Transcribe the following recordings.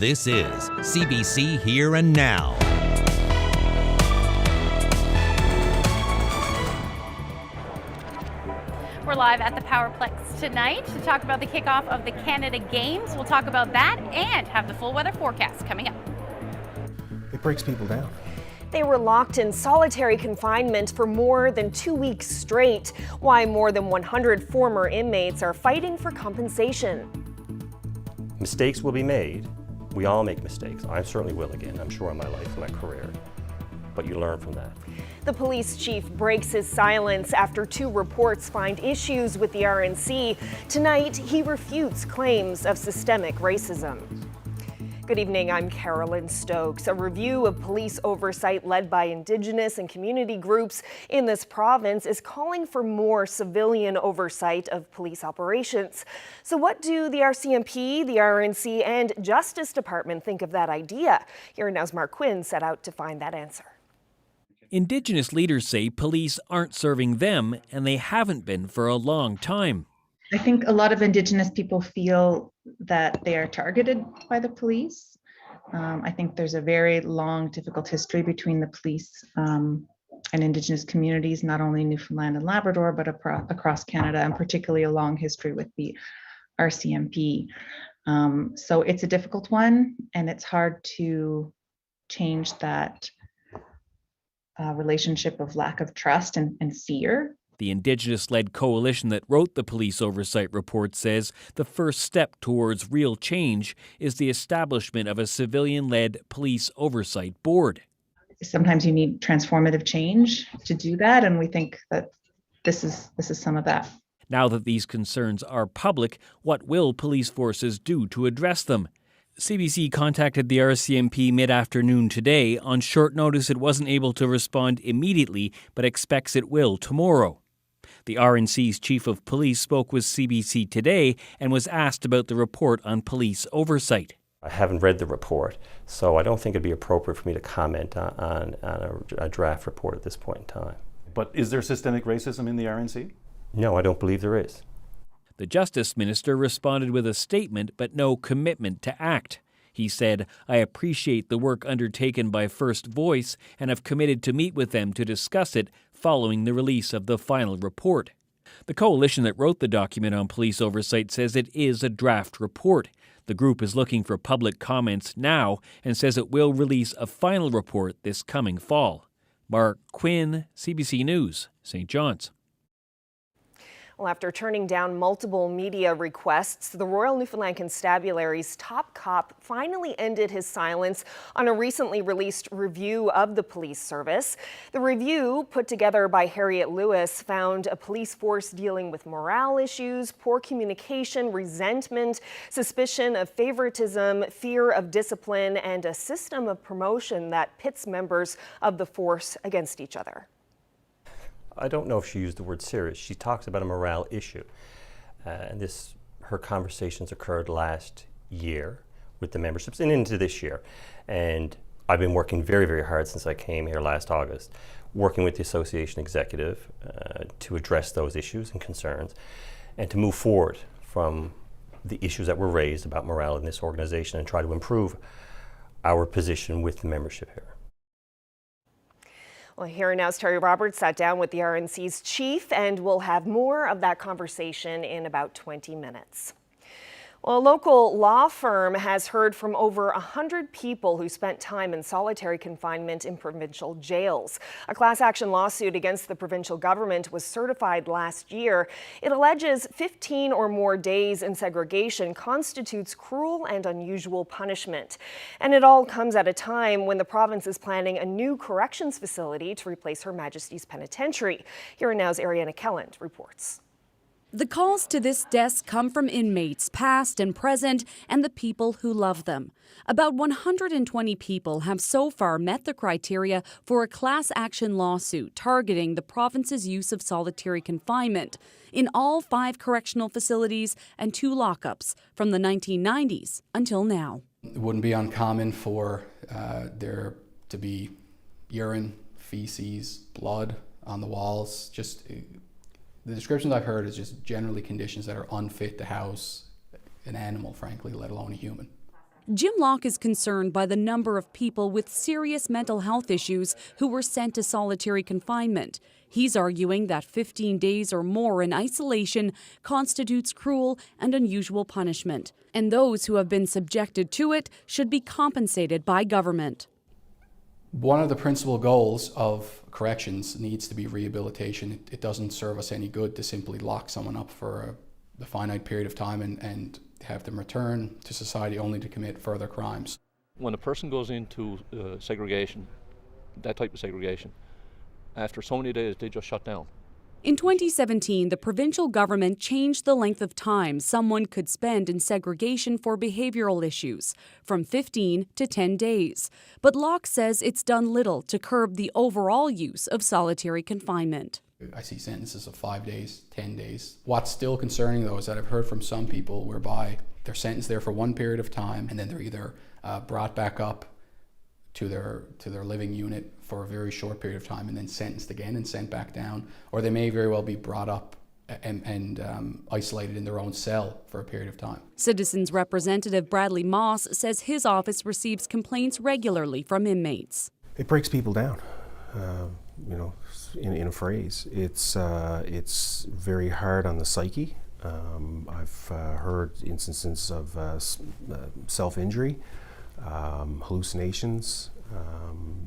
This is CBC Here and Now. We're live at the Powerplex tonight to talk about the kickoff of the Canada Games. We'll talk about that and have the full weather forecast coming up. It breaks people down. They were locked in solitary confinement for more than 2 weeks straight. Why more than 100 former inmates are fighting for compensation. Mistakes will be made. We all make mistakes. I certainly will again, I'm sure, in my life and my career. But you learn from that. The police chief breaks his silence after 2 reports find issues with the RNC. Tonight, he refutes claims of systemic racism. Good evening, I'm Carolyn Stokes. A review of police oversight led by Indigenous and community groups in this province is calling for more civilian oversight of police operations. So what do the RCMP, the RNC, and Justice Department think of that idea? Here Now's Mark Quinn set out to find that answer. Indigenous leaders say police aren't serving them, and they haven't been for a long time. I think a lot of Indigenous people feel that they are targeted by the police. I think there's a very long, difficult history between the police and Indigenous communities, not only Newfoundland and Labrador, but across Canada, and particularly a long history with the RCMP. So it's a difficult one, and it's hard to change that relationship of lack of trust and fear. The Indigenous-led coalition that wrote the police oversight report says the first step towards real change is the establishment of a civilian-led police oversight board. Sometimes you need transformative change to do that, and we think that this is some of that. Now that these concerns are public, what will police forces do to address them? CBC contacted the RCMP mid-afternoon today. On short notice, it wasn't able to respond immediately, but expects it will tomorrow. The RNC's chief of police spoke with CBC today and was asked about the report on police oversight. I haven't read the report, so I don't think it'd be appropriate for me to comment on a draft report at this point in time. But is there systemic racism in the RNC? No, I don't believe there is. The Justice Minister responded with a statement but no commitment to act. He said, "I appreciate the work undertaken by First Voice and have committed to meet with them to discuss it following the release of the final report." The coalition that wrote the document on police oversight says it is a draft report. The group is looking for public comments now and says it will release a final report this coming fall. Mark Quinn, CBC News, St. John's. Well, after turning down multiple media requests, the Royal Newfoundland Constabulary's top cop finally ended his silence on a recently released review of the police service. The review, put together by Harriet Lewis, found a police force dealing with morale issues, poor communication, resentment, suspicion of favoritism, fear of discipline, and a system of promotion that pits members of the force against each other. I don't know if she used the word serious. She talks about a morale issue. And her conversations occurred last year with the memberships and into this year. And I've been working very, very hard since I came here last August, working with the association executive to address those issues and concerns and to move forward from the issues that were raised about morale in this organization and try to improve our position with the membership here. Well, Here Now's Terry Roberts sat down with the RNC's chief, and we'll have more of that conversation in about 20 minutes. Well, a local law firm has heard from over 100 people who spent time in solitary confinement in provincial jails. A class action lawsuit against the provincial government was certified last year. It alleges 15 or more days in segregation constitutes cruel and unusual punishment. And it all comes at a time when the province is planning a new corrections facility to replace Her Majesty's Penitentiary. Here Now's Ariana Kelland reports. The calls to this desk come from inmates, past and present, and the people who love them. About 120 people have so far met the criteria for a class action lawsuit targeting the province's use of solitary confinement in all 5 correctional facilities and 2 lockups from the 1990s until now. It wouldn't be uncommon for there to be urine, feces, blood on the walls. Just the descriptions I've heard is just generally conditions that are unfit to house an animal, frankly, let alone a human. Jim Locke is concerned by the number of people with serious mental health issues who were sent to solitary confinement. He's arguing that 15 days or more in isolation constitutes cruel and unusual punishment, and those who have been subjected to it should be compensated by government. One of the principal goals of corrections needs to be rehabilitation. It doesn't serve us any good to simply lock someone up for a finite period of time and have them return to society only to commit further crimes. When a person goes into segregation, that type of segregation, after so many days they just shut down. In 2017, the provincial government changed the length of time someone could spend in segregation for behavioral issues, from 15 to 10 days. But Locke says it's done little to curb the overall use of solitary confinement. I see sentences of 5 days, 10 days. What's still concerning, though, is that I've heard from some people whereby they're sentenced there for one period of time and then they're either brought back up to their living unit for a very short period of time and then sentenced again and sent back down, or they may very well be brought up and isolated in their own cell for a period of time. Citizens Representative Bradley Moss says his office receives complaints regularly from inmates. It breaks people down. In a phrase, it's very hard on the psyche. I've heard instances of self-injury, hallucinations,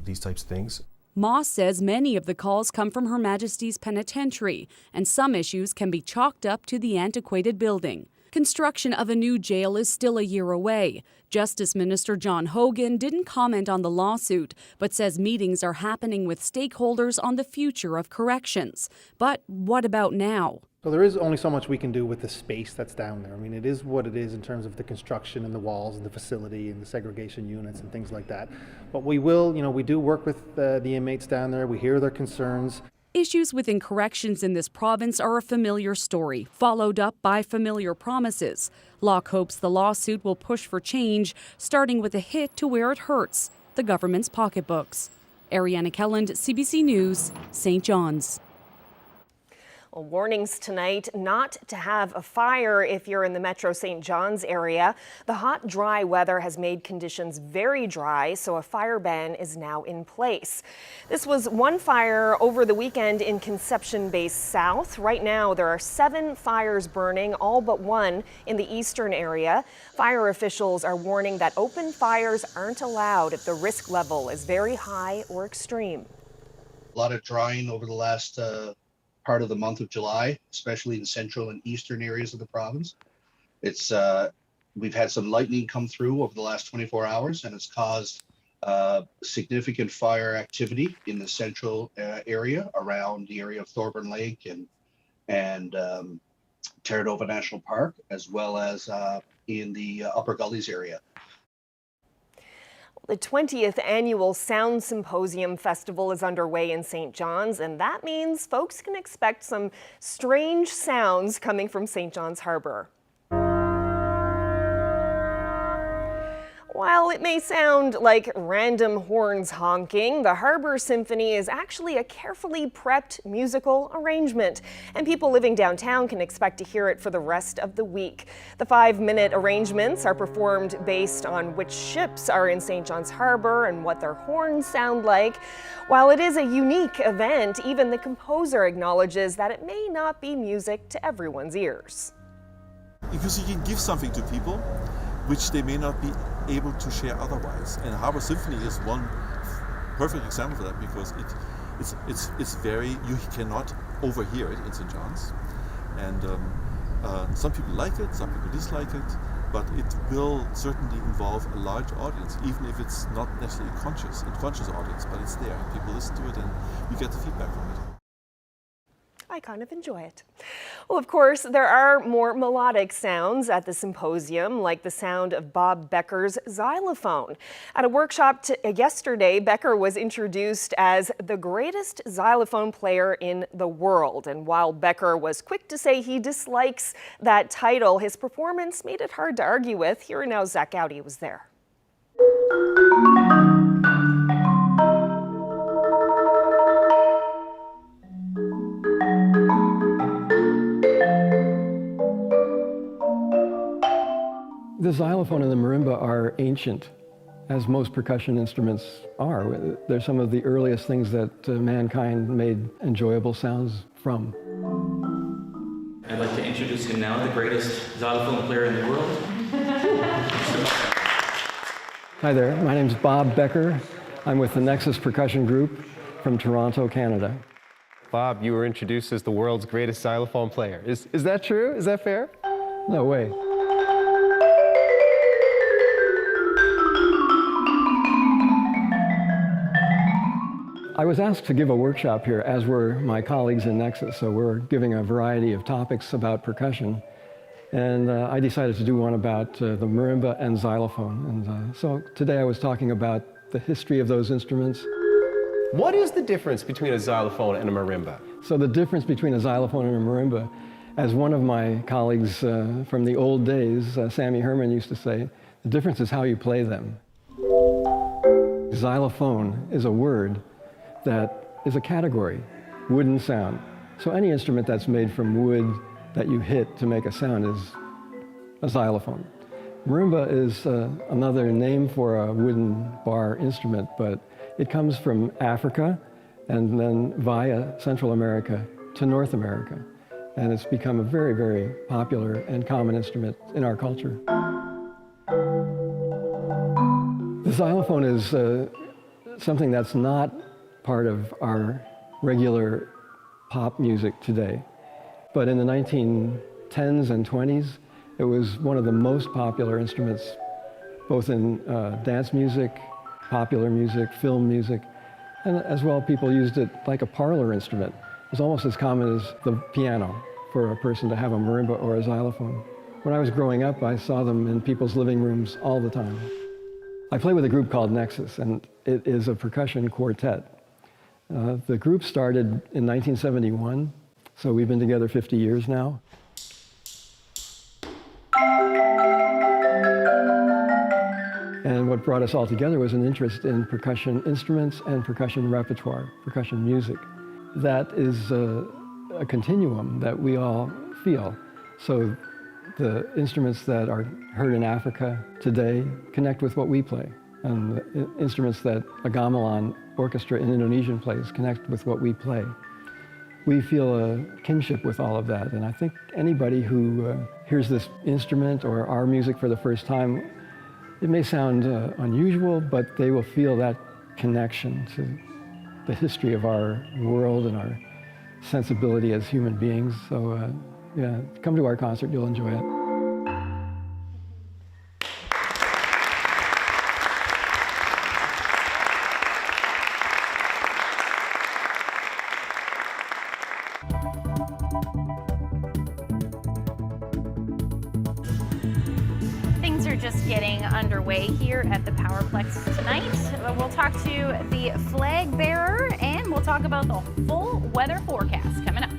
these types of things. Moss says many of the calls come from Her Majesty's Penitentiary, and some issues can be chalked up to the antiquated building. Construction of a new jail is still a year away. Justice Minister John Hogan didn't comment on the lawsuit, but says meetings are happening with stakeholders on the future of corrections. But what about now? So there is only so much we can do with the space that's down there. I mean, it is what it is in terms of the construction and the walls and the facility and the segregation units and things like that. But we will, we do work with the inmates down there. We hear their concerns. Issues within corrections in this province are a familiar story, followed up by familiar promises. Locke hopes the lawsuit will push for change, starting with a hit to where it hurts, the government's pocketbooks. Ariana Kelland, CBC News, St. John's. Well, warnings tonight not to have a fire if you're in the Metro St. John's area. The hot, dry weather has made conditions very dry, so a fire ban is now in place. This was one fire over the weekend in Conception Bay South. Right now, there are 7 fires burning, all but one in the eastern area. Fire officials are warning that open fires aren't allowed if the risk level is very high or extreme. A lot of drying over the last part of the month of July, especially in central and eastern areas of the province. We've had some lightning come through over the last 24 hours, and it's caused significant fire activity in the central area around the area of Thorburn Lake and Terranova National Park, as well as in the Upper Gullies area. The 20th Annual Sound Symposium Festival is underway in St. John's, and that means folks can expect some strange sounds coming from St. John's Harbour. While it may sound like random horns honking, the Harbour Symphony is actually a carefully prepped musical arrangement, and people living downtown can expect to hear it for the rest of the week. The 5-minute arrangements are performed based on which ships are in St. John's Harbour and what their horns sound like. While it is a unique event, even the composer acknowledges that it may not be music to everyone's ears. Because you can give something to people which they may not be able to share otherwise. And Harbour Symphony is one perfect example for that, because it's very, you cannot overhear it in St. John's. And some people like it, some people dislike it, but it will certainly involve a large audience, even if it's not necessarily a conscious audience, but it's there. People listen to it and you get the feedback from it. I kind of enjoy it. Well, of course, there are more melodic sounds at the symposium, like the sound of Bob Becker's xylophone. At a workshop yesterday, Becker was introduced as the greatest xylophone player in the world. And while Becker was quick to say he dislikes that title, his performance made it hard to argue with. Here and now, Zach Gowdy was there. The xylophone and the marimba are ancient, as most percussion instruments are. They're some of the earliest things that mankind made enjoyable sounds from. I'd like to introduce you now, the greatest xylophone player in the world. Hi there, my name's Bob Becker. I'm with the Nexus Percussion Group from Toronto, Canada. Bob, you were introduced as the world's greatest xylophone player. Is that true? Is that fair? No way. I was asked to give a workshop here, as were my colleagues in Nexus, so we're giving a variety of topics about percussion. And I decided to do one about the marimba and xylophone. And so today I was talking about the history of those instruments. What is the difference between a xylophone and a marimba? So the difference between a xylophone and a marimba, as one of my colleagues from the old days, Sammy Herman, used to say, the difference is how you play them. Xylophone is a word that is a category, wooden sound. So any instrument that's made from wood that you hit to make a sound is a xylophone. Marimba is another name for a wooden bar instrument, but it comes from Africa and then via Central America to North America. And it's become a very, very popular and common instrument in our culture. The xylophone is something that's not part of our regular pop music today. But in the 1910s and 20s, it was one of the most popular instruments, both in dance music, popular music, film music, and as well people used it like a parlor instrument. It was almost as common as the piano for a person to have a marimba or a xylophone. When I was growing up, I saw them in people's living rooms all the time. I play with a group called Nexus, and it is a percussion quartet. The group started in 1971, so we've been together 50 years now. And what brought us all together was an interest in percussion instruments and percussion repertoire, percussion music. That is a continuum that we all feel. So the instruments that are heard in Africa today connect with what we play. And the instruments that a gamelan orchestra in Indonesian plays connect with what we play. We feel a kinship with all of that, and I think anybody who hears this instrument or our music for the first time, it may sound unusual, but they will feel that connection to the history of our world and our sensibility as human beings. So yeah, come to our concert, you'll enjoy it. Things are just getting underway here at the Powerplex tonight. We'll talk to the flag bearer and we'll talk about the full weather forecast coming up.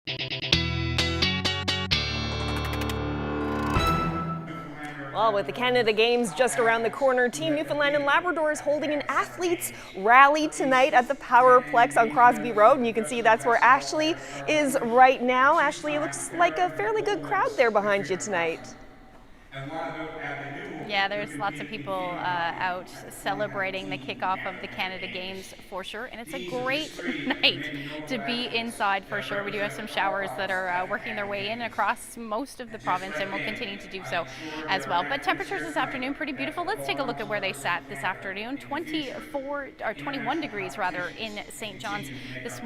Well, with the Canada Games just around the corner, Team Newfoundland and Labrador is holding an athletes rally tonight at the Powerplex on Crosby Road. And you can see that's where Ashley is right now. Ashley, it looks like a fairly good crowd there behind you tonight. Yeah, there's lots of people out celebrating the kickoff of the Canada Games for sure, and it's a great night to be inside for sure. We do have some showers that are working their way in across most of the province, and will continue to do so as well. But temperatures this afternoon pretty beautiful. Let's take a look at where they sat this afternoon. 21 degrees rather in St. John's this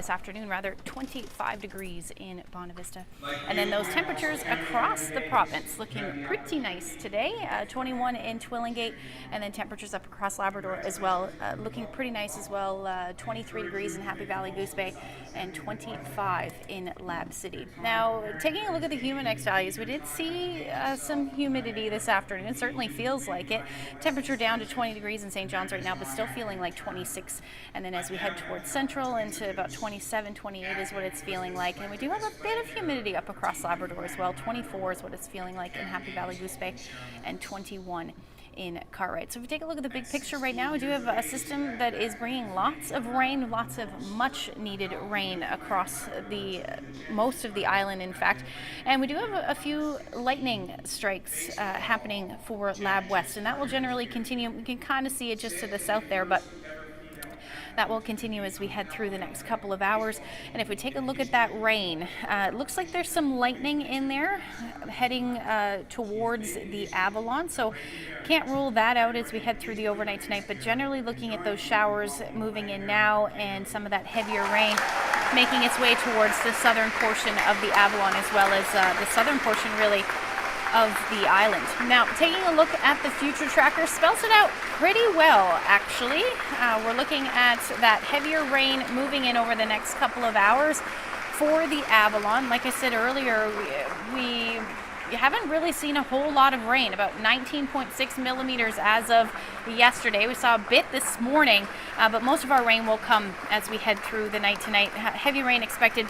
afternoon 25 degrees in Bonavista, and then those temperatures across the province looking pretty nice today. 21 in Twillingate, and then temperatures up across Labrador as well, looking pretty nice as well. 23 degrees in Happy Valley, Goose Bay, and 25 in Lab City. Now, taking a look at the Humidex values, we did see some humidity this afternoon. It certainly feels like it. Temperature down to 20 degrees in St. John's right now, but still feeling like 26. And then as we head towards Central into about 27, 28 is what it's feeling like. And we do have a bit of humidity up across Labrador as well. 24 is what it's feeling like in Happy Valley, Goose Bay, and 21 in Cartwright. So if we take a look at the big picture right now, we do have a system that is bringing lots of rain, lots of much needed rain across most of the island, in fact. And we do have a few lightning strikes happening for Lab West, and that will generally continue. We can kind of see it just to the south there, but that will continue as we head through the next couple of hours. And if we take a look at that rain, it looks like there's some lightning in there heading towards the Avalon. So can't rule that out as we head through the overnight tonight, but generally looking at those showers moving in now and some of that heavier rain making its way towards the southern portion of the Avalon, as well as the southern portion really of the island. Now, taking a look at the future tracker, spells it out pretty well, actually. We're looking at that heavier rain moving in over the next couple of hours for the Avalon. Like I said earlier, we haven't really seen a whole lot of rain, about 19.6 millimeters as of yesterday. We saw a bit this morning, but most of our rain will come as we head through the night tonight. Heavy rain expected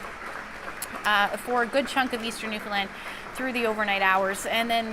for a good chunk of eastern Newfoundland through the overnight hours, and then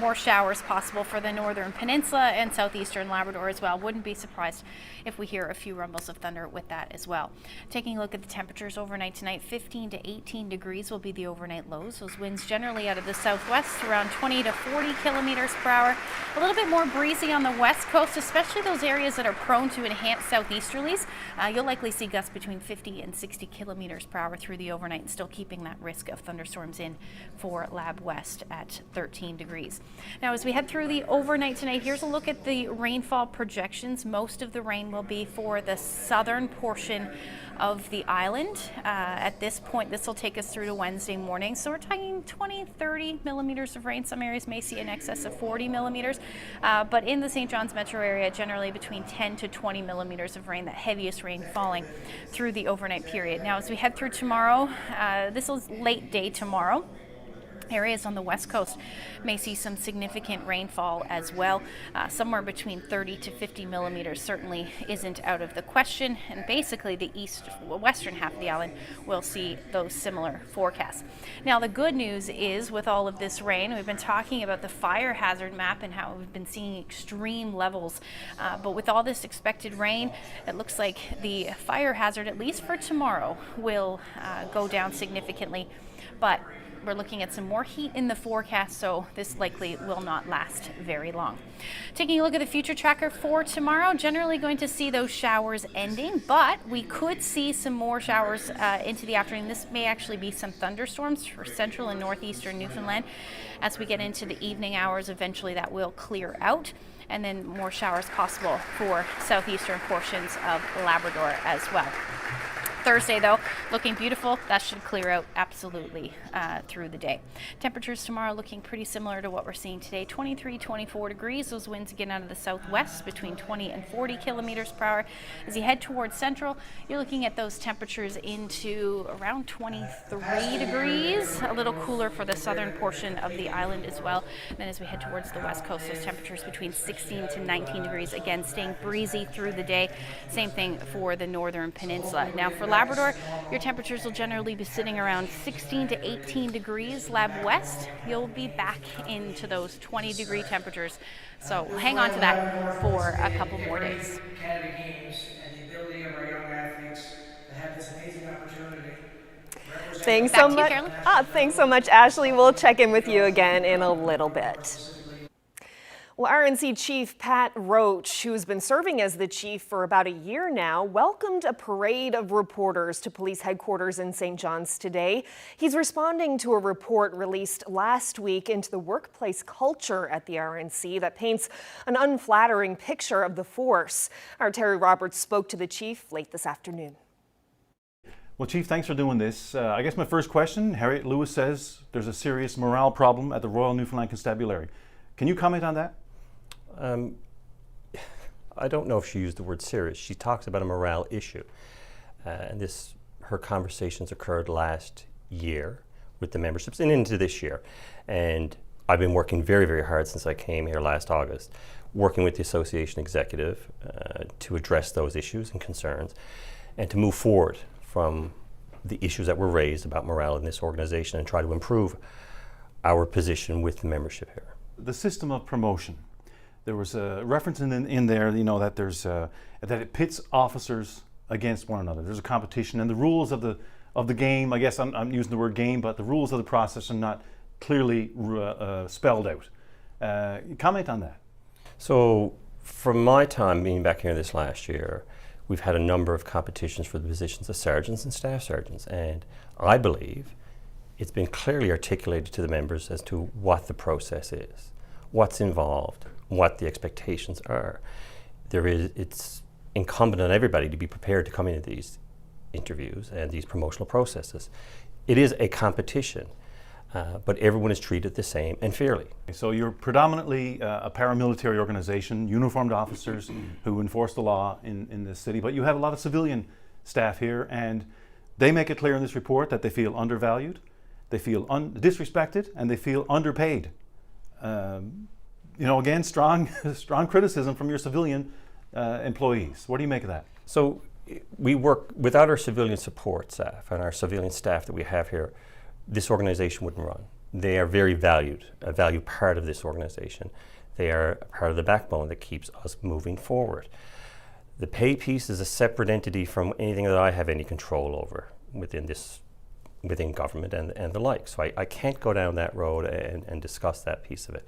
more showers possible for the northern peninsula and southeastern Labrador as well. Wouldn't be surprised if we hear a few rumbles of thunder with that as well. Taking a look at the temperatures overnight tonight, 15 to 18 degrees will be the overnight lows. Those winds generally out of the southwest, around 20 to 40 kilometers per hour. A little bit more breezy on the west coast, especially those areas that are prone to enhanced southeasterlies. You'll likely see gusts between 50 and 60 kilometers per hour through the overnight, and still keeping that risk of thunderstorms in for Lab West at 13 degrees. Now, as we head through the overnight tonight, here's a look at the rainfall projections. Most of the rain will be for the southern portion of the island. At this point, this will take us through to Wednesday morning. So we're talking 20, 30 millimeters of rain. Some areas may see in excess of 40 millimeters, but in the St. John's metro area, generally between 10 to 20 millimeters of rain, the heaviest rain falling through the overnight period. Now, as we head through tomorrow, this is late day tomorrow. Areas on the west coast may see some significant rainfall as well. Somewhere between 30 to 50 millimeters certainly isn't out of the question, and basically the western half of the island will see those similar forecasts. Now, the good news is, with all of this rain, we've been talking about the fire hazard map and how we've been seeing extreme levels, but with all this expected rain, it looks like the fire hazard, at least for tomorrow, will go down significantly. But we're looking at some more heat in the forecast, so this likely will not last very long. Taking a look at the future tracker for tomorrow, generally going to see those showers ending, but we could see some more showers into the afternoon. This may actually be some thunderstorms for central and northeastern Newfoundland. As we get into the evening hours, eventually that will clear out, and then more showers possible for southeastern portions of Labrador as well. Thursday, though, looking beautiful. That should clear out absolutely through the day. Temperatures tomorrow looking pretty similar to what we're seeing today. 23, 24 degrees. Those winds again out of the southwest between 20 and 40 kilometers per hour. As you head towards central, you're looking at those temperatures into around 23 degrees. A little cooler for the southern portion of the island as well. And then as we head towards the west coast, those temperatures between 16 to 19 degrees. Again, staying breezy through the day. Same thing for the northern peninsula. Now, for Labrador, your temperatures will generally be sitting around 16 to 18 degrees. Lab West, you'll be back into those 20-degree temperatures. So hang on to that for a couple more days. Canada Games and the ability of our young athletes to have this amazing opportunity. Thanks so much. Thanks so much, Ashley. We'll check in with you again in a little bit. Well, RNC Chief Pat Roach, who's been serving as the chief for about a year now, welcomed a parade of reporters to police headquarters in St. John's today. He's responding to a report released last week into the workplace culture at the RNC that paints an unflattering picture of the force. Our Terry Roberts spoke to the chief late this afternoon. Well, Chief, thanks for doing this. I guess my first question, Harriet Lewis says there's a serious morale problem at the Royal Newfoundland Constabulary. Can you comment on that? I don't know if she used the word serious. She talks about a morale issue. And her conversations occurred last year with the memberships and into this year. And I've been working very, very hard since I came here last August, working with the association executive to address those issues and concerns and to move forward from the issues that were raised about morale in this organization and try to improve our position with the membership here. The system of promotion. There was a reference in there, that there's that it pits officers against one another. There's a competition, and the rules of the game. I guess I'm using the word game, but the rules of the process are not clearly spelled out. Comment on that. So, from my time being back here this last year, we've had a number of competitions for the positions of sergeants and staff sergeants, and I believe it's been clearly articulated to the members as to what the process is, what's involved, what the expectations are. It's incumbent on everybody to be prepared to come into these interviews and these promotional processes. It is a competition, but everyone is treated the same and fairly. So you're predominantly a paramilitary organization, uniformed officers who enforce the law in this city, but you have a lot of civilian staff here, and they make it clear in this report that they feel undervalued, they feel disrespected, and they feel underpaid. Again, strong criticism from your civilian employees. What do you make of that? So we work without our civilian support staff and our civilian staff that we have here, this organization wouldn't run. They are very valued, a valued part of this organization. They are part of the backbone that keeps us moving forward. The pay piece is a separate entity from anything that I have any control over within government and the like. So I can't go down that road and discuss that piece of it.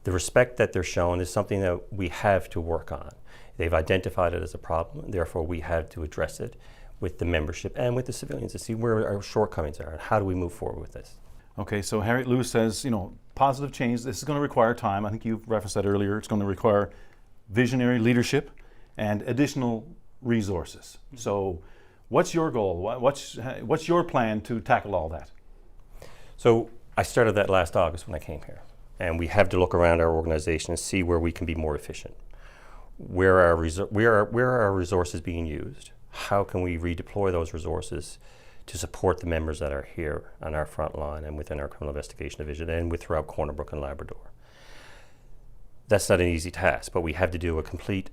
The respect that they're shown is something that we have to work on. They've identified it as a problem, and therefore we have to address it with the membership and with the civilians to see where our shortcomings are and how do we move forward with this. Okay, so Harriet Lewis says, positive change, this is going to require time. I think you referenced that earlier. It's going to require visionary leadership and additional resources. So what's your goal? What's your plan to tackle all that? So I started that last August when I came here. And we have to look around our organization and see where we can be more efficient. Where are our resources being used? How can we redeploy those resources to support the members that are here on our front line and within our criminal investigation division and throughout Corner Brook and Labrador? That's not an easy task, but we have to do a complete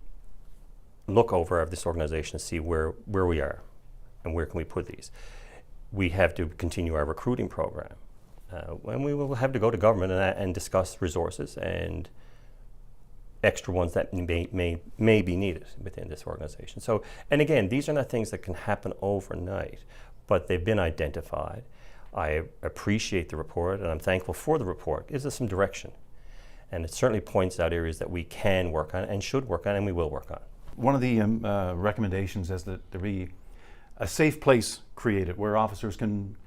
look over of this organization to see where we are and where can we put these. We have to continue our recruiting program. And we will have to go to government and discuss resources and extra ones that may be needed within this organization. So, and again, these are not things that can happen overnight, but they've been identified. I appreciate the report, and I'm thankful for the report. It gives us some direction, and it certainly points out areas that we can work on and should work on and we will work on. One of the recommendations is that there be a safe place created where officers can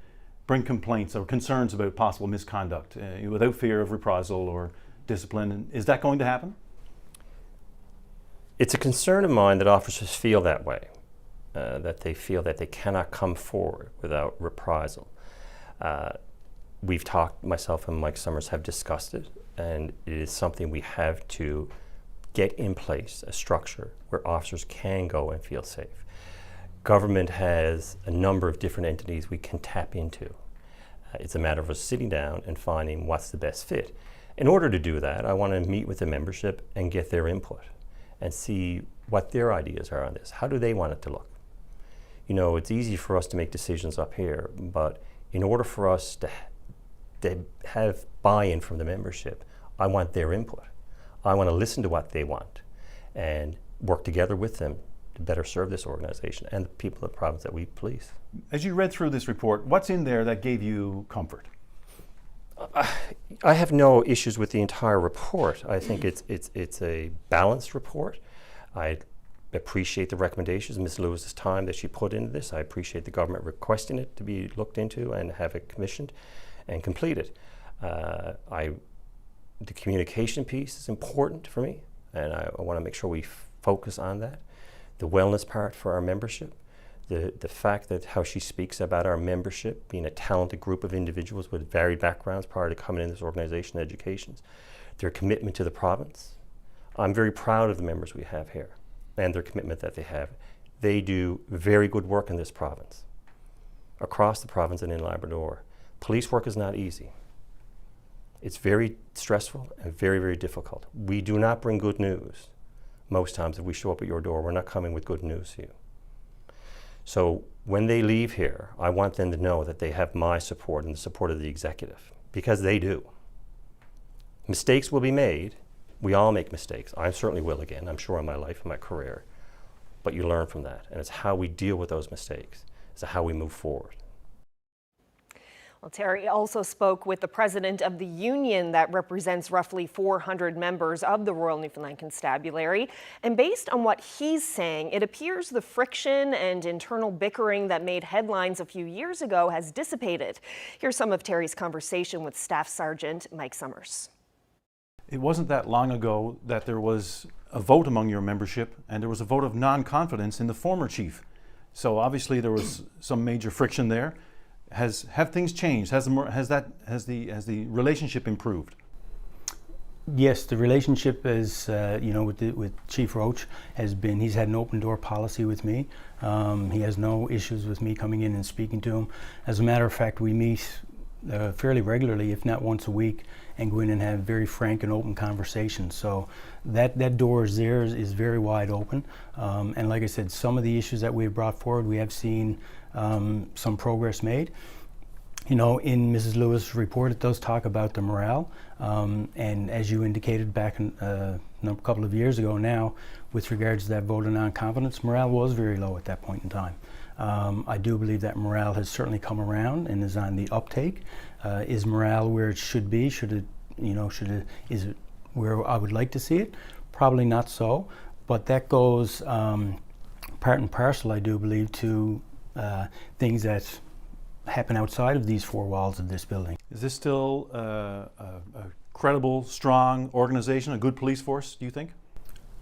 bring complaints or concerns about possible misconduct without fear of reprisal or discipline. Is that going to happen? It's a concern of mine that officers feel that way, that they feel that they cannot come forward without reprisal. We've talked, myself and Mike Summers have discussed it, and it is something we have to get in place, a structure where officers can go and feel safe. Government has a number of different entities we can tap into. It's a matter of us sitting down and finding what's the best fit. In order to do that, I want to meet with the membership and get their input and see what their ideas are on this. How do they want it to look? You know, it's easy for us to make decisions up here, but in order for us to have buy-in from the membership, I want their input. I want to listen to what they want and work together with them to better serve this organization and the people of the province that we police. As you read through this report, what's in there that gave you comfort? I have no issues with the entire report. I think it's a balanced report. I appreciate the recommendations, Ms. Lewis's time that she put into this. I appreciate the government requesting it to be looked into and have it commissioned and completed. The communication piece is important for me, and I want to make sure we focus on that. The wellness part for our membership, the fact that how she speaks about our membership being a talented group of individuals with varied backgrounds prior to coming in this organization and educations, their commitment to the province. I'm very proud of the members we have here and their commitment that they have. They do very good work in this province, across the province and in Labrador. Police work is not easy. It's very stressful and very, very difficult. We do not bring good news. Most times if we show up at your door, we're not coming with good news to you. So when they leave here, I want them to know that they have my support and the support of the executive, because they do. Mistakes will be made. We all make mistakes. I certainly will again, I'm sure, in my life and my career. But you learn from that, and it's how we deal with those mistakes. It's how we move forward. Well, Terry also spoke with the president of the union that represents roughly 400 members of the Royal Newfoundland Constabulary. And based on what he's saying, it appears the friction and internal bickering that made headlines a few years ago has dissipated. Here's some of Terry's conversation with Staff Sergeant Mike Summers. It wasn't that long ago that there was a vote among your membership, and there was a vote of non-confidence in the former chief. So obviously there was some major friction there. Have things changed? Has the relationship improved? Yes, the relationship is, with Chief Roach he's had an open door policy with me. He has no issues with me coming in and speaking to him. As a matter of fact, we meet fairly regularly, if not once a week, and go in and have very frank and open conversations. So that door is there, is very wide open. And like I said, some of the issues that we've brought forward, we have seen some progress made. You know, in Mrs. Lewis' report, it does talk about the morale, and as you indicated back a couple of years ago now, with regards to that vote of non-confidence, morale was very low at that point in time. I do believe that morale has certainly come around and is on the uptake. Is morale where it should be? Is it where I would like to see it? Probably not so, but that goes part and parcel, I do believe, to things that happen outside of these four walls of this building. Is this still a credible, strong organization, a good police force, do you think?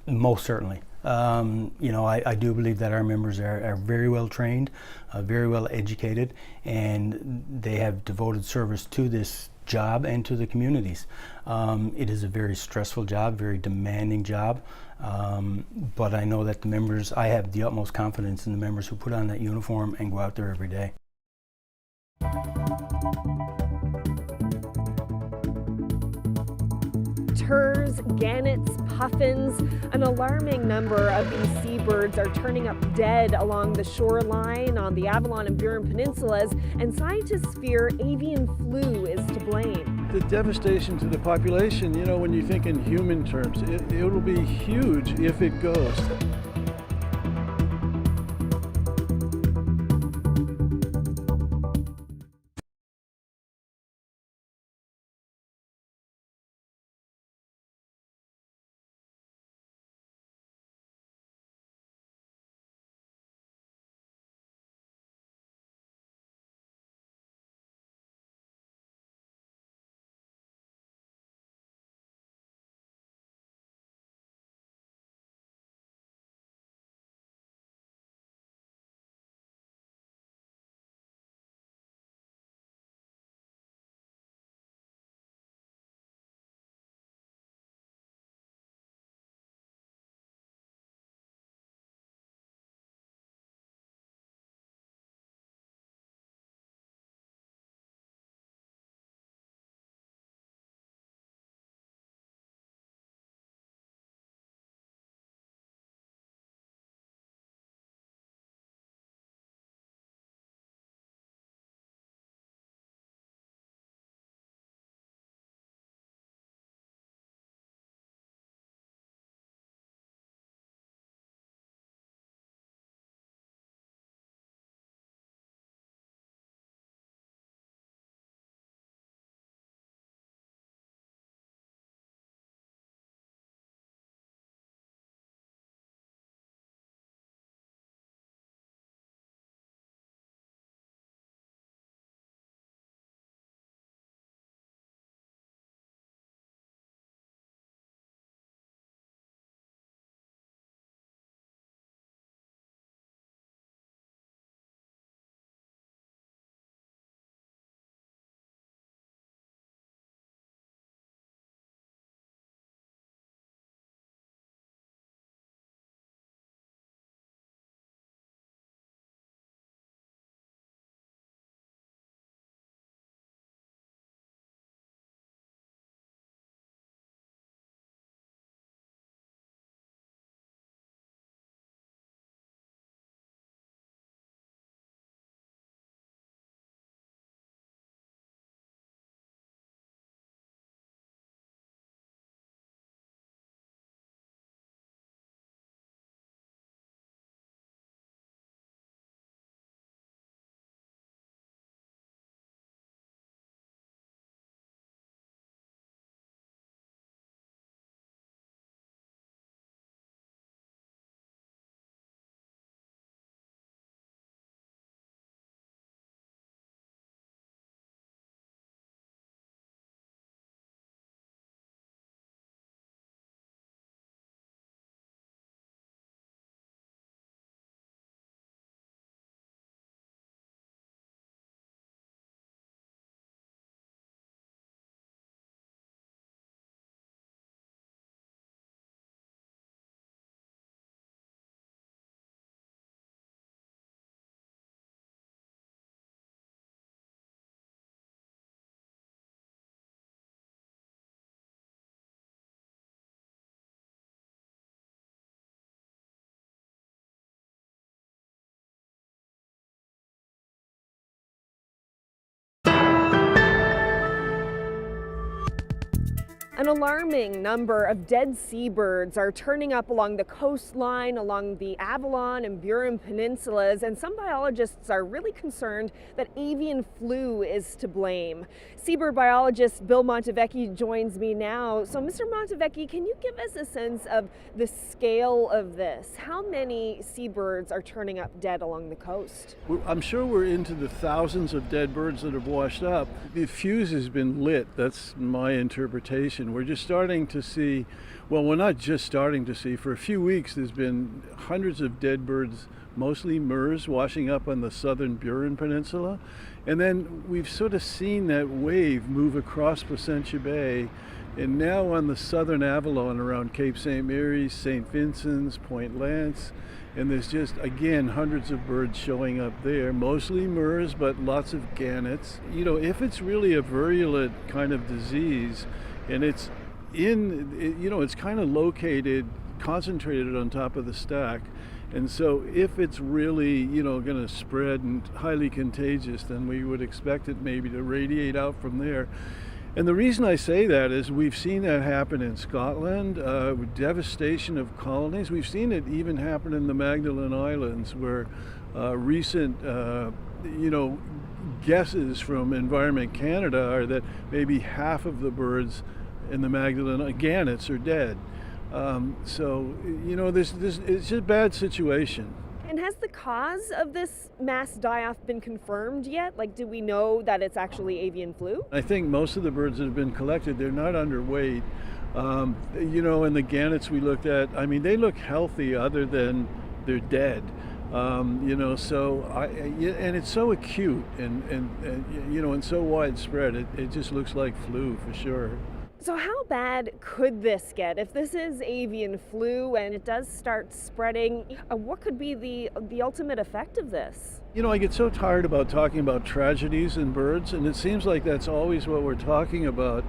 Most certainly. I do believe that our members are very well trained, very well educated, and they have devoted service to this job and to the communities. It is a very stressful job, very demanding job, but I know that I have the utmost confidence in the members who put on that uniform and go out there every day. Turs, gannets, puffins. An alarming number of these seabirds are turning up dead along the shoreline on the Avalon and Burin Peninsulas, and scientists fear avian flu is to blame. The devastation to the population, when you think in human terms, it will be huge if it goes. An alarming number of dead seabirds are turning up along the coastline, along the Avalon and Burin peninsulas, and some biologists are really concerned that avian flu is to blame. Seabird biologist Bill Montevecchi joins me now. So, Mr. Montevecchi, can you give us a sense of the scale of this? How many seabirds are turning up dead along the coast? I'm sure we're into the thousands of dead birds that have washed up. The fuse has been lit. That's my interpretation. We're just starting to see, well, we're not just starting to see, for a few weeks there's been hundreds of dead birds, mostly murres, washing up on the southern Burin Peninsula. And then we've sort of seen that wave move across Placentia Bay, and now on the southern Avalon around Cape St. Mary's, St. Vincent's, Point Lance, and there's just, again, hundreds of birds showing up there, mostly murres, but lots of gannets. You know, if it's really a virulent kind of disease, and it's it's kind of located, concentrated on top of the stack. And so if it's really, going to spread and highly contagious, then we would expect it maybe to radiate out from there. And the reason I say that is we've seen that happen in Scotland, with devastation of colonies. We've seen it even happen in the Magdalen Islands, where recent, guesses from Environment Canada are that maybe half of the birds in the Magdalen gannets are dead. It's a bad situation. And has the cause of this mass die-off been confirmed yet? Like, do we know that it's actually avian flu? I think most of the birds that have been collected, they're not underweight. And the gannets we looked at, I mean, they look healthy other than they're dead. And it's so acute and so widespread, it just looks like flu for sure. So how bad could this get? If this is avian flu and it does start spreading, what could be the ultimate effect of this? I get so tired about talking about tragedies in birds, and it seems like that's always what we're talking about.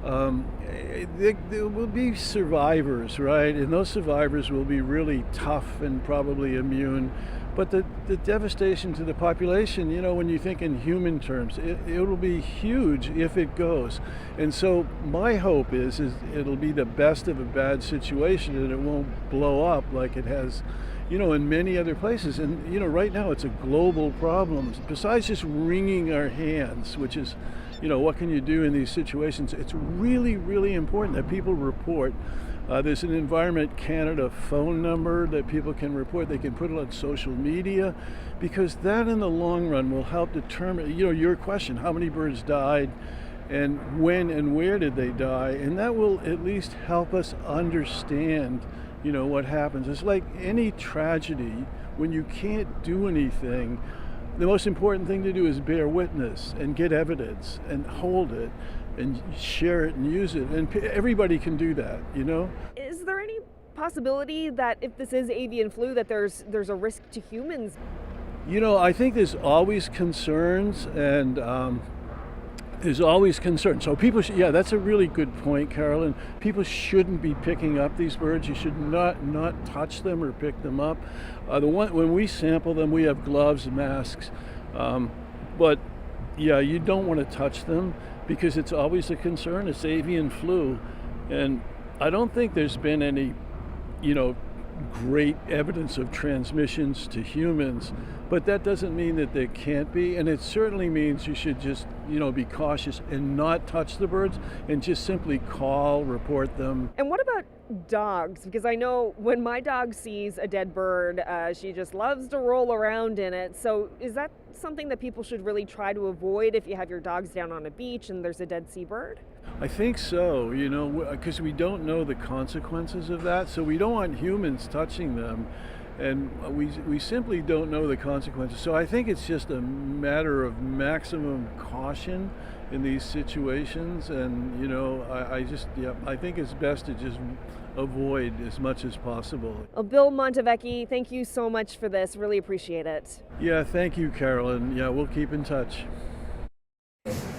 There will be survivors, right? And those survivors will be really tough and probably immune. But the devastation to the population, when you think in human terms, it'll be huge if it goes. And so my hope is it'll be the best of a bad situation and it won't blow up like it has, in many other places. And, right now it's a global problem. Besides just wringing our hands, which is, what can you do in these situations? It's really, really important that people report. There's an Environment Canada phone number that people can report. They can put it on social media, because that in the long run will help determine, your question, how many birds died and when and where did they die? And that will at least help us understand, what happens. It's like any tragedy, when you can't do anything, the most important thing to do is bear witness and get evidence and hold it and share it and use it, and everybody can do that, Is there any possibility that if this is avian flu that there's a risk to humans? I think there's always concerns, and there's always concerns. So people that's a really good point, Carolyn. People shouldn't be picking up these birds. You should not touch them or pick them up. When we sample them, we have gloves and masks, but you don't want to touch them, because it's always a concern. It's avian flu. And I don't think there's been any, great evidence of transmissions to humans, but that doesn't mean that there can't be. And it certainly means you should just, be cautious and not touch the birds and just simply report them. And what about dogs? Because I know when my dog sees a dead bird, she just loves to roll around in it. So is that something that people should really try to avoid if you have your dogs down on a beach and there's a dead seabird? I think so, because we don't know the consequences of that. So we don't want humans touching them, and we simply don't know the consequences. So I think it's just a matter of maximum caution in these situations. And, I think it's best to just avoid as much as possible. Well, Bill Montevecchi, thank you so much for this. Really appreciate it. Yeah, thank you, Carolyn. Yeah, we'll keep in touch.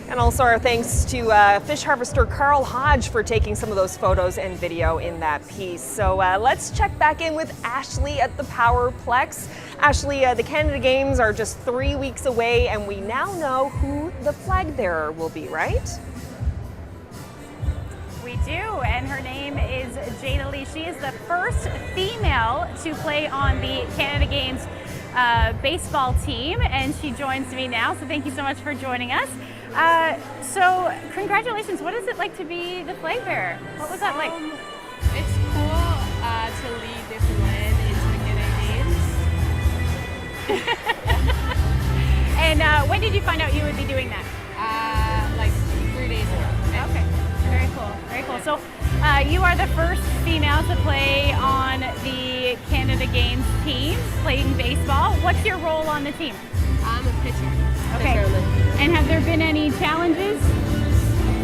And also our thanks to fish harvester Carl Hodge for taking some of those photos and video in that piece. So let's check back in with Ashley at the Powerplex. Ashley, the Canada Games are just 3 weeks away, and we now know who the flag bearer will be, right? We do, and her name is Jada Lee. She is the first female to play on the Canada Games baseball team, and she joins me now, so thank you so much for joining us. So congratulations. What is it like to be the flag bearer? What was that like? It's cool to lead Newfoundland into the Canada Games. And when did you find out you would be doing that? Like 3 days ago. Okay, very cool, very cool. So you are the first female to play on the Canada Games team, playing baseball. What's your role on the team? I'm a pitcher. Okay. And have there been any challenges?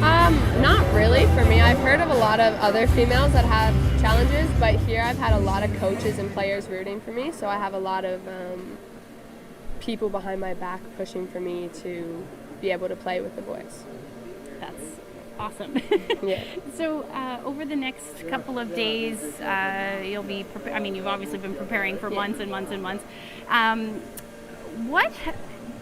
Not really for me. I've heard of a lot of other females that have challenges, but here I've had a lot of coaches and players rooting for me, so I have a lot of people behind my back pushing for me to be able to play with the boys. That's awesome. Yeah. So over the next couple of days, you'll be, you've obviously been preparing for months and months and months. What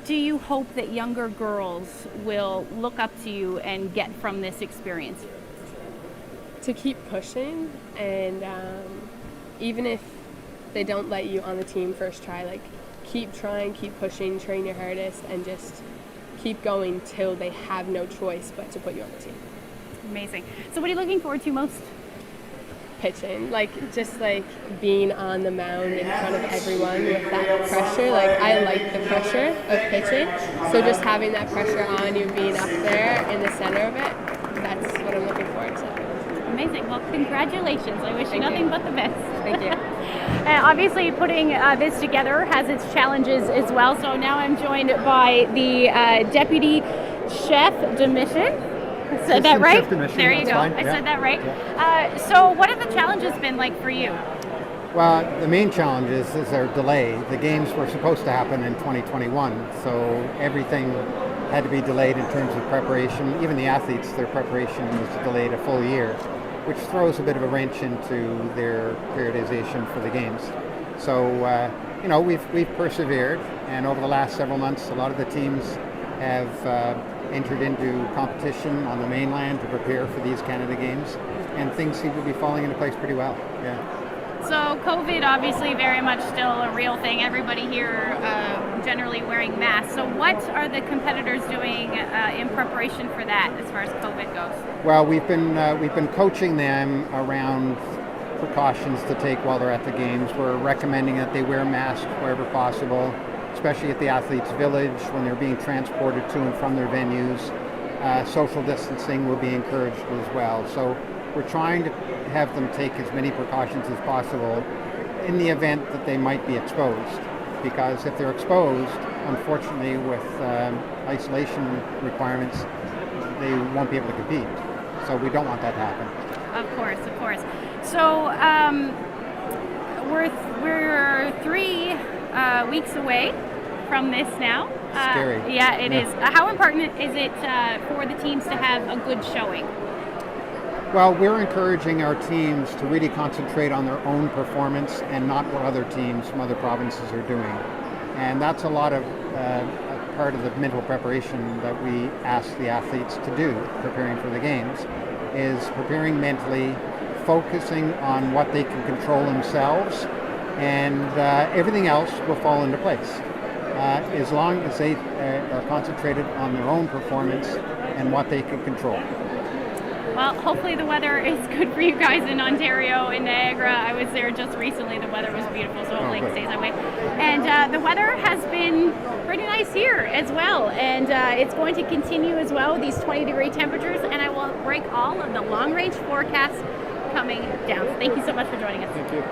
do you hope that younger girls will look up to you and get from this experience? To keep pushing, and even if they don't let you on the team first try, like keep trying, keep pushing, train your hardest, and just keep going till they have no choice but to put you on the team. Amazing. So what are you looking forward to most? Pitching, just being on the mound in front of everyone with that pressure. I like the pressure of pitching, so just having that pressure on you, being up there in the center of it, that's what I'm looking forward to. Amazing. Well, congratulations. I wish you nothing but the best. Thank you. Obviously, putting this together has its challenges as well. So now I'm joined by the Deputy Chef de Mission. Said that right? There you go. I said that right. Yeah. So what have the challenges been like for you? Well, the main challenge is their delay. The games were supposed to happen in 2021, so everything had to be delayed in terms of preparation. Even the athletes, their preparation was delayed a full year, which throws a bit of a wrench into their periodization for the games. So, we've persevered, and over the last several months, a lot of the teams have entered into competition on the mainland to prepare for these Canada Games, and things seem to be falling into place pretty well. Yeah. So COVID obviously very much still a real thing. Everybody here generally wearing masks. So what are the competitors doing in preparation for that as far as COVID goes? Well, we've been coaching them around precautions to take while they're at the games. We're recommending that they wear masks wherever possible, especially at the athletes' village when they're being transported to and from their venues. Social distancing will be encouraged as well. So we're trying to have them take as many precautions as possible in the event that they might be exposed. Because if they're exposed, unfortunately with isolation requirements, they won't be able to compete. So we don't want that to happen. Of course, of course. So we're 3 weeks away from this now. Scary. Yeah, it is. How important is it for the teams to have a good showing? Well, we're encouraging our teams to really concentrate on their own performance and not what other teams from other provinces are doing. And that's a lot of part of the mental preparation that we ask the athletes to do, preparing for the games, is preparing mentally, focusing on what they can control themselves, and everything else will fall into place. As long as they are concentrated on their own performance and what they can control. Well, hopefully the weather is good for you guys in Ontario, in Niagara. I was there just recently. The weather was beautiful, so hopefully it stays that way. And the weather has been pretty nice here as well. And it's going to continue as well, these 20-degree temperatures. And I will break all of the long-range forecasts coming down. Thank you so much for joining us. Thank you.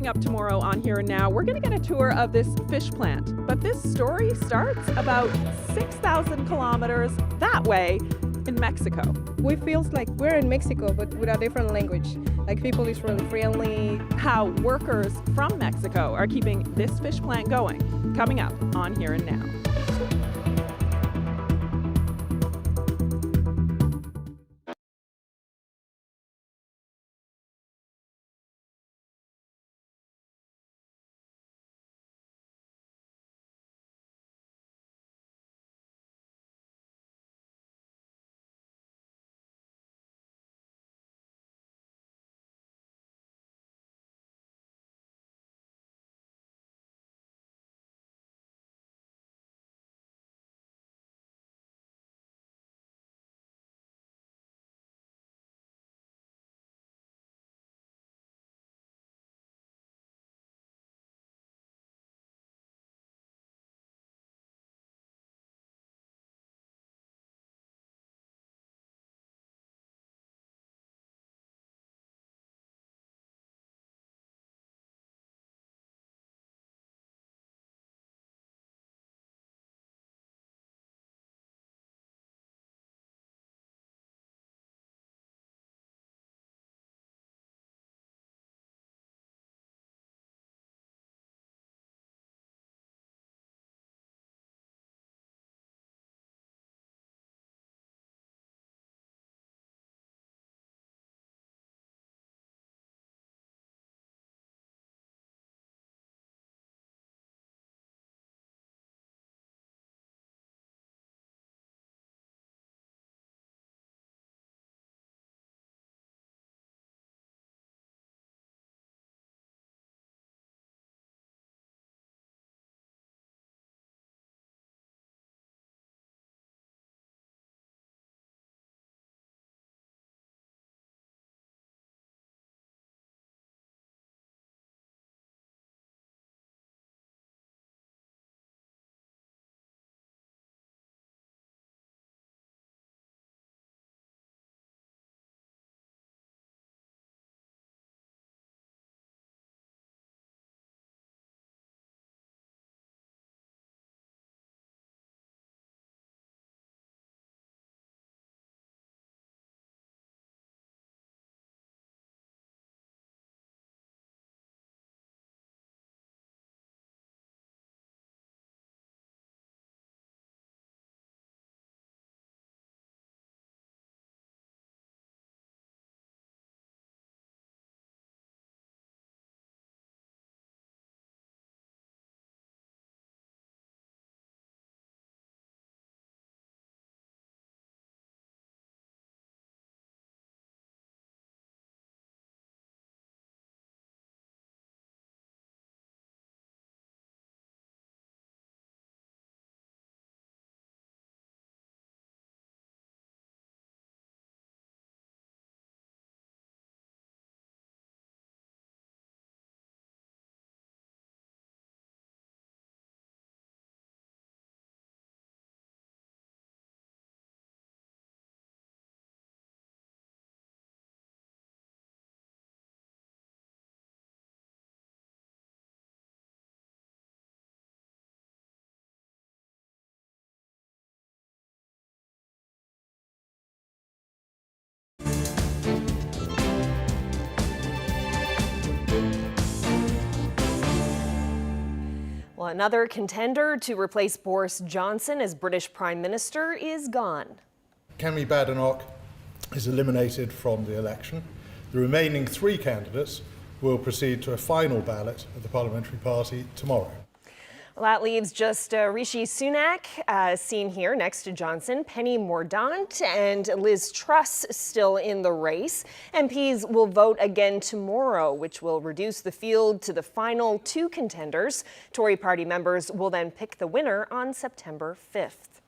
Up tomorrow on Here and Now, we're going to get a tour of this fish plant. But this story starts about 6,000 kilometers that way in Mexico. We feel like we're in Mexico, but with a different language. Like people is really friendly. How workers from Mexico are keeping this fish plant going. Coming up on Here and Now. Well, another contender to replace Boris Johnson as British Prime Minister is gone. Kemi Badenoch is eliminated from the election. The remaining 3 candidates will proceed to a final ballot of the Parliamentary Party tomorrow. Well, that leaves just Rishi Sunak, seen here next to Johnson, Penny Mordaunt and Liz Truss still in the race. MPs will vote again tomorrow, which will reduce the field to the final 2 contenders. Tory party members will then pick the winner on September 5th.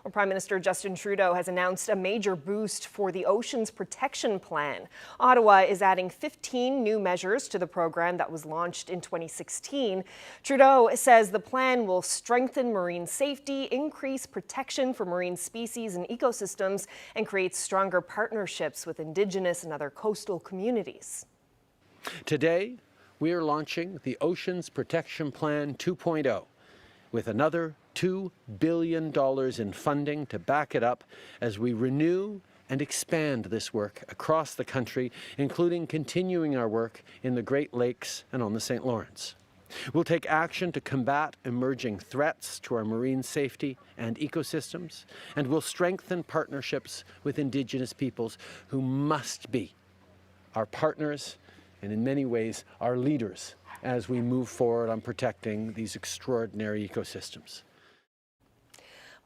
Well, Prime Minister Justin Trudeau has announced a major boost for the Oceans Protection Plan. Ottawa is adding 15 new measures to the program that was launched in 2016. Trudeau says the plan will strengthen marine safety, increase protection for marine species and ecosystems, and create stronger partnerships with Indigenous and other coastal communities. Today, we are launching the Oceans Protection Plan 2.0 with another $2 billion in funding to back it up as we renew and expand this work across the country, including continuing our work in the Great Lakes and on the St. Lawrence. We'll take action to combat emerging threats to our marine safety and ecosystems, and we'll strengthen partnerships with Indigenous peoples who must be our partners and in many ways our leaders as we move forward on protecting these extraordinary ecosystems.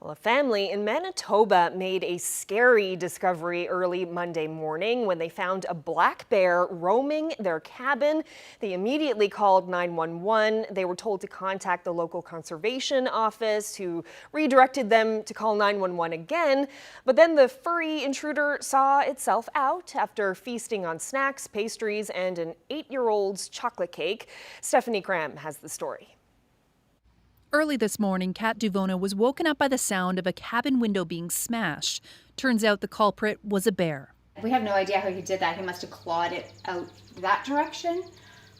Well, a family in Manitoba made a scary discovery early Monday morning when they found a black bear roaming their cabin. They immediately called 911. They were told to contact the local conservation office, who redirected them to call 911 again. But then the furry intruder saw itself out after feasting on snacks, pastries, and an 8-year-old's chocolate cake. Stephanie Cram has the story. Early this morning, Kat Duvona was woken up by the sound of a cabin window being smashed. Turns out the culprit was a bear. We have no idea how he did that. He must have clawed it out that direction.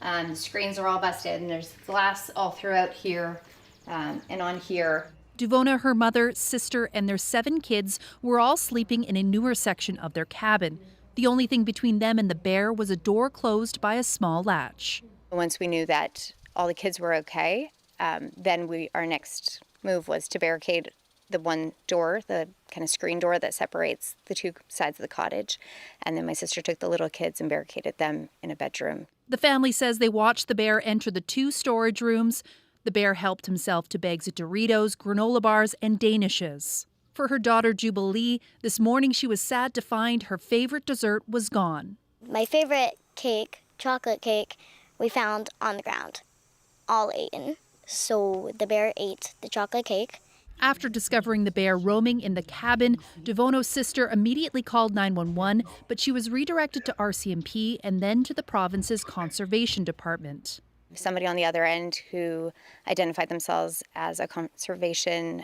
The screens are all busted and there's glass all throughout here and on here. Duvona, her mother, sister, and their 7 kids were all sleeping in a newer section of their cabin. The only thing between them and the bear was a door closed by a small latch. Once we knew that all the kids were okay, then our next move was to barricade the one door, the kind of screen door that separates the 2 sides of the cottage. And then my sister took the little kids and barricaded them in a bedroom. The family says they watched the bear enter the 2 storage rooms. The bear helped himself to bags of Doritos, granola bars, and Danishes. For her daughter Jubilee, this morning she was sad to find her favorite dessert was gone. My favorite cake, chocolate cake, we found on the ground, all eaten. So the bear ate the chocolate cake. After discovering the bear roaming in the cabin, Duvono's sister immediately called 911, but she was redirected to RCMP and then to the province's conservation department. Somebody on the other end who identified themselves as a conservation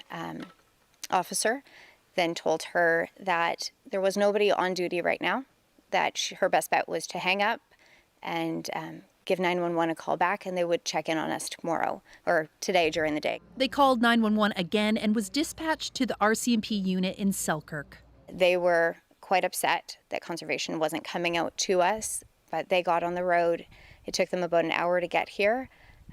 officer then told her that there was nobody on duty right now, that her best bet was to hang up and give 911 a call back, and they would check in on us tomorrow or today during the day. They called 911 again and was dispatched to the RCMP unit in Selkirk. They were quite upset that conservation wasn't coming out to us, but they got on the road. It took them about an hour to get here,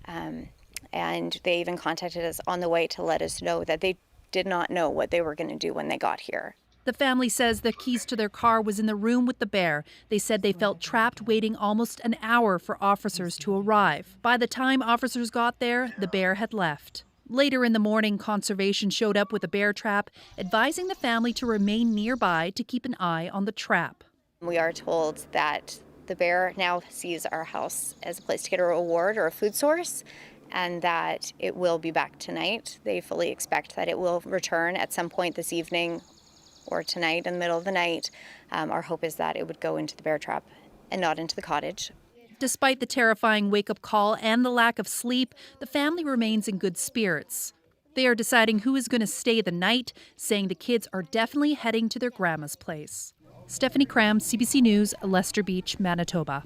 and they even contacted us on the way to let us know that they did not know what they were going to do when they got here. The family says the keys to their car was in the room with the bear. They said they felt trapped waiting almost an hour for officers to arrive. By the time officers got there, the bear had left. Later in the morning, conservation showed up with a bear trap, advising the family to remain nearby to keep an eye on the trap. We are told that the bear now sees our house as a place to get a reward or a food source, and that it will be back tonight. They fully expect that it will return at some point this evening or tonight in the middle of the night. Our hope is that it would go into the bear trap and not into the cottage. Despite the terrifying wake-up call and the lack of sleep, the family remains in good spirits. They are deciding who is going to stay the night, saying the kids are definitely heading to their grandma's place. Stephanie Cram, CBC News, Lester Beach, Manitoba.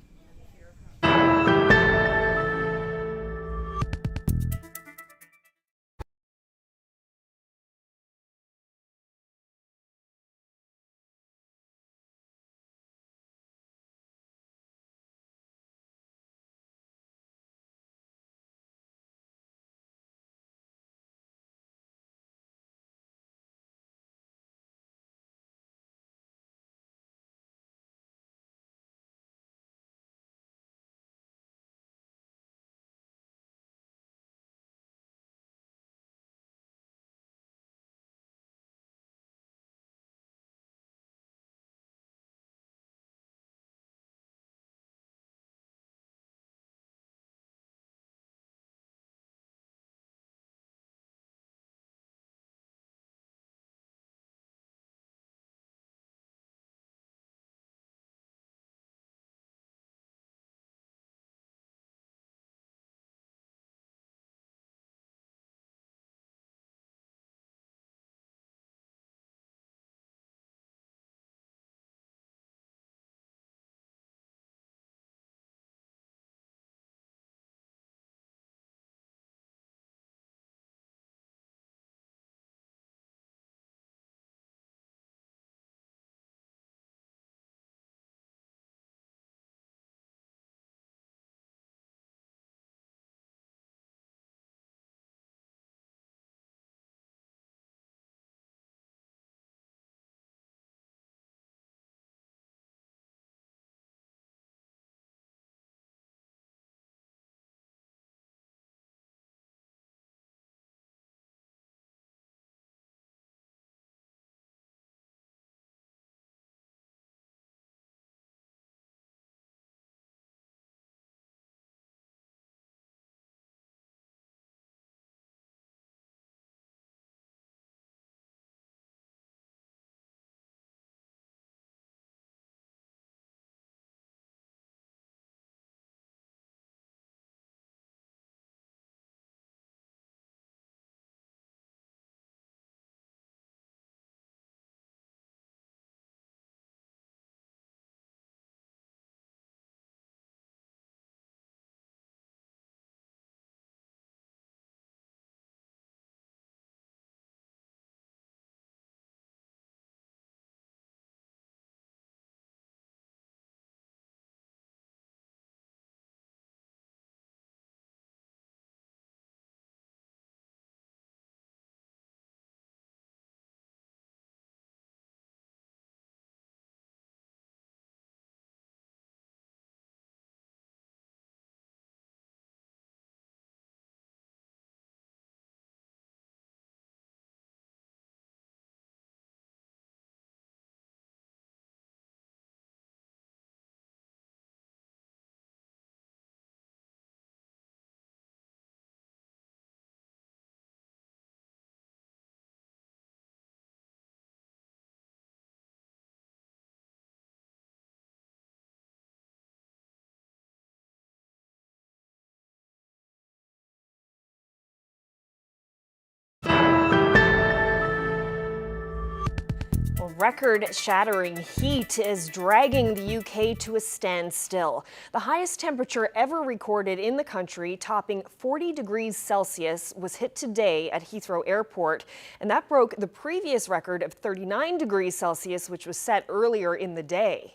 Well, record-shattering heat is dragging the UK to a standstill. The highest temperature ever recorded in the country, topping 40 degrees Celsius, was hit today at Heathrow Airport, and that broke the previous record of 39 degrees Celsius, which was set earlier in the day.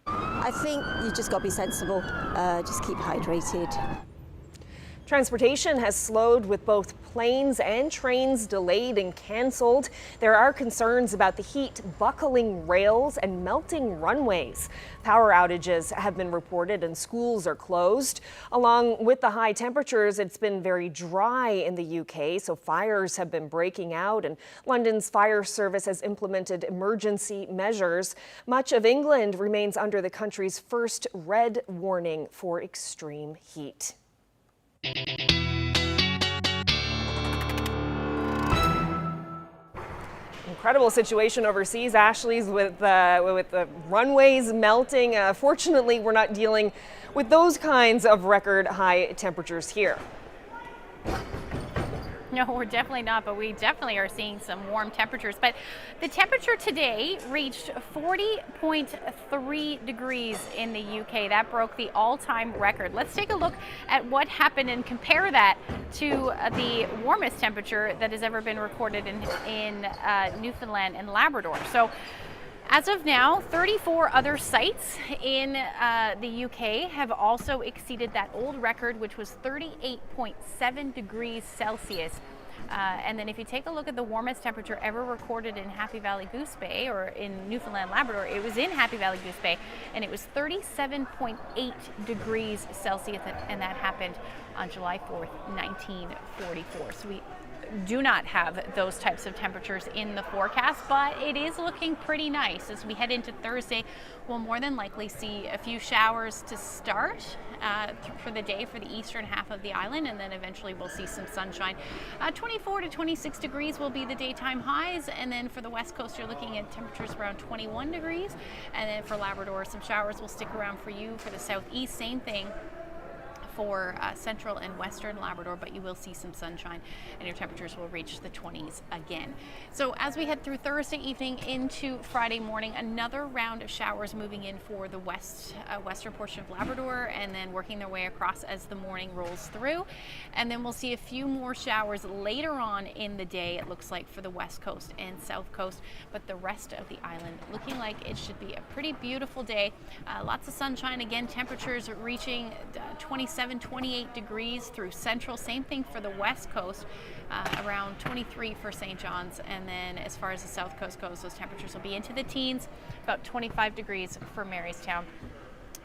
I think you just got to be sensible, just keep hydrated. Transportation has slowed with both planes and trains delayed and cancelled. There are concerns about the heat buckling rails and melting runways. Power outages have been reported and schools are closed. Along with the high temperatures, it's been very dry in the UK, so fires have been breaking out, and London's fire service has implemented emergency measures. Much of England remains under the country's first red warning for extreme heat. Incredible situation overseas, Ashley's, with the runways melting. Fortunately, we're not dealing with those kinds of record high temperatures here. No, we're definitely not, but we definitely are seeing some warm temperatures. But the temperature today reached 40.3 degrees in the UK. That broke the all-time record. Let's take a look at what happened and compare that to the warmest temperature that has ever been recorded in Newfoundland and Labrador. So, as of now, 34 other sites in the UK have also exceeded that old record, which was 38.7 degrees Celsius. And then if you take a look at the warmest temperature ever recorded in Happy Valley Goose Bay, or in Newfoundland and Labrador, it was in Happy Valley Goose Bay, and it was 37.8 degrees Celsius, and that happened on July 4th, 1944. So we do not have those types of temperatures in the forecast, but it is looking pretty nice. As we head into Thursday, we'll more than likely see a few showers to start for the day for the eastern half of the island, and then eventually we'll see some sunshine. 24 to 26 degrees will be the daytime highs, and then for the west coast you're looking at temperatures around 21 degrees, and then for Labrador some showers will stick around for you. For the southeast, same thing for central and western Labrador, but you will see some sunshine and your temperatures will reach the 20s again. So as we head through Thursday evening into Friday morning, another round of showers moving in for the western portion of Labrador, and then working their way across as the morning rolls through. And then we'll see a few more showers later on in the day, it looks like, for the west coast and south coast, but the rest of the island looking like it should be a pretty beautiful day. Lots of sunshine, again, temperatures reaching 27-28 degrees through central. Same thing for the west coast, around 23 for St. John's. And then as far as the south coast goes, those temperatures will be into the teens, about 25 degrees for Marystown.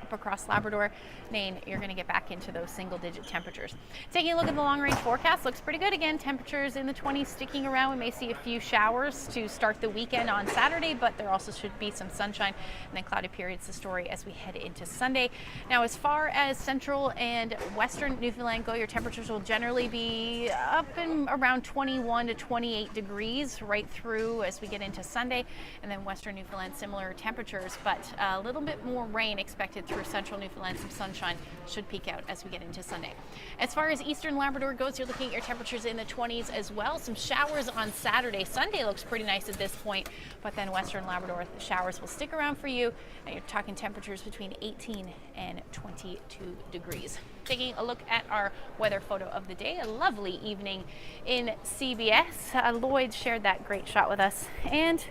Up across Labrador, Maine, you're going to get back into those single-digit temperatures. Taking a look at the long-range forecast, looks pretty good. Again, temperatures in the 20s sticking around. We may see a few showers to start the weekend on Saturday, but there also should be some sunshine, and then cloudy periods the story as we head into Sunday. Now, as far as central and western Newfoundland go, your temperatures will generally be up in around 21 to 28 degrees right through as we get into Sunday, and then western Newfoundland, similar temperatures, but a little bit more rain expected through central Newfoundland. Some sunshine should peak out as we get into Sunday. As far as eastern Labrador goes, you're looking at your temperatures in the 20s as well. Some showers on Saturday. Sunday looks pretty nice at this point, but then western Labrador, the showers will stick around for you, and you're talking temperatures between 18 and 22 degrees. Taking a look at our weather photo of the day, a lovely evening in CBS. Lloyd shared that great shot with us, and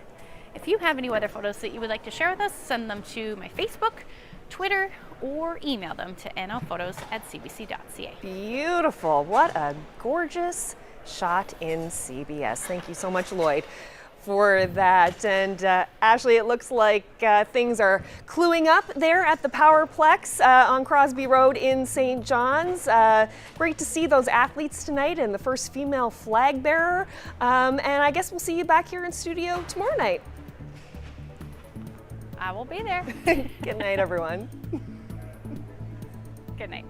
if you have any weather photos that you would like to share with us, send them to my Facebook, Twitter, or email them to nlphotos@cbc.ca. Beautiful. What a gorgeous shot in CBS. Thank you so much, Lloyd, for that. And Ashley, it looks like things are cluing up there at the Powerplex on Crosby Road in St. John's. Great to see those athletes tonight and the first female flag bearer. And I guess we'll see you back here in studio tomorrow night. I will be there. Good night, everyone. Good night.